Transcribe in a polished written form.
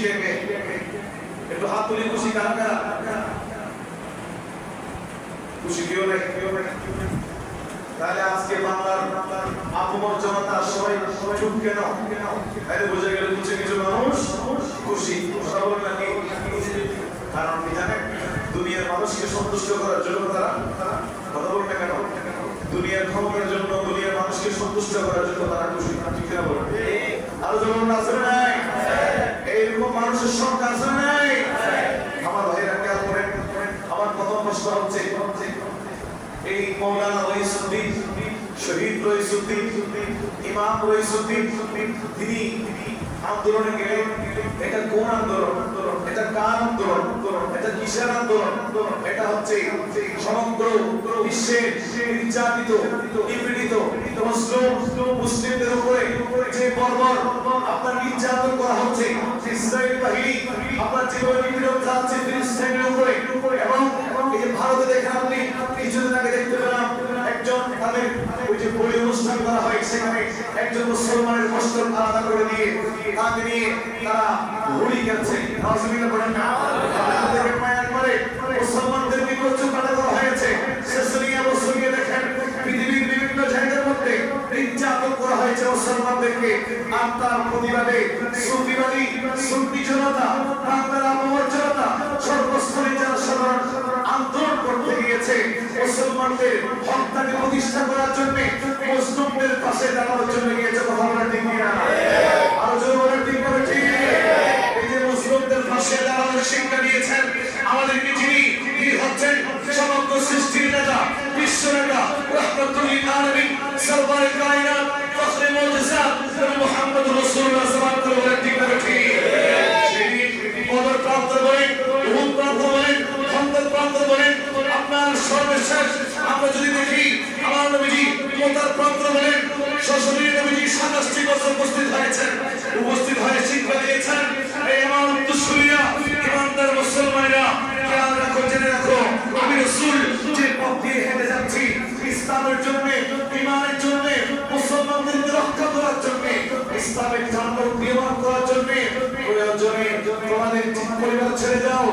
থেকে একটু হাত তুলে খুশি কারা কারা খুশি কেউ নাই তাহলে আজকে বাংলার আপমর জনতা সবাই চুপ কেন তাহলে বোঝা গেল কিছু কিছু মানুষ খুশি সবাই নাকি কারণ কি জানেন দুনিয়ার মানুষকে সন্তুষ্ট করার জন্য তারা কথা বলবে কেন দুনিয়ার ক্ষমতার জন্য দুনিয়ার মানুষকে সন্তুষ্ট করার জন্য তারা খুশি ঠিক না বলেন আরো যেমন আছে নাই এইরকম মানুষের সংখ্যা আছে নাই আমার ভাইরা খেয়াল করেন আমার প্রথম প্রশ্ন হচ্ছে এই মৌলানা রইসুদ্দিন শহীদ রইসুদ্দিন ইমাম রইসুদ্দিন তিনি আন্দোলনে গেলেন এটা কোন আন্দোলন এটা কার আন্দোলন এটা কিসের আন্দোলন এটা হচ্ছে সমগ্র বিশ্বের নির্যাতিত নিপীড়িত মুসলিমদের উপরে যে বর্বর আপনার নির্যাতন করা হচ্ছে ইসরায়েল বাহিনী আপনার যেভাবে নিপীড়ন চালাচ্ছে ফিলিস্তিনের উপরে এবং এই যে ভারতে দেখেন আপনি কিছুদিন আগে দেখতে পেলাম একজন তাদের ওই যে বলি অনুষ্ঠান করা হয় সেখানে একজন মুসলমানের বস্ত্র আলাদা করে দিয়ে তাকে নিয়ে তারা হোলি খেলছে নাউজুবিল্লাহ পড়েন না দেখেন মায়ার পরে মুসলমানদেরকে প্রচুর কাটা করা হয়েছে শেষনিয়া বসুনিয়া দেখেন পৃথিবীর বিভিন্ন জায়গার মধ্যে নির্যাতন করা হয়েছে মুসলমানদেরকে আর তার প্রতিবাদে সুফিবাদী সুন্নি জনতা বাংলার আবহাওয়ার জনতা সর্বস্তরে যারা সাধারণ আন্দোলন করতে গিয়েছে মুসলমানদের হকটাকে প্রতিষ্ঠা করার জন্য মুসলিমদের পাশে দাঁড়ানোর জন্য গিয়েছে কথা বলার ঠিক না আরো জোরে বলার ঠিক হবে ঠিক এই যে মুসলিমদের পাশে দাঁড়ানোর শিক্ষা দিয়েছেন আমাদেরকে যিনি হচ্ছেন সমগ্র সৃষ্টির নেতা বিশ্ব নেতা রহমতুল আলামিন সরওয়ারে কায়নাত ফখরে মুজিজাত মুহাম্মদ রাসূলুল্লাহ সাল্লাল্লাহু আলাইহি ওয়া সাল্লাম সেই পদর প্রাপ্ত বলেন উহুদ প্রাপ্ত বলেন খন্দক প্রাপ্ত বলেন আপনার সর্বশেষ আমরা যদি দেখি আমার নবীজি মোতার প্রাপ্ত বলেন সশরীরে নবীজি 27 বছর উপস্থিত হয়ে শিক্ষা দিয়েছেন এই আমার দুশুলিয়া ইমানদার মুসলমানেরা খেয়াল রাখো জেনে রাখো আমি রাসূল যে পথ দিয়ে হেঁটে যাচ্ছি ইসলামের জন্য ঈমানের জন্য মুসলমানদেরকে রক্ষা করার জন্য ইসলামের জান্নাত নির্মাণ করার জন্য প্রয়োজনে তোমাদের পরিবার ছেড়ে যাও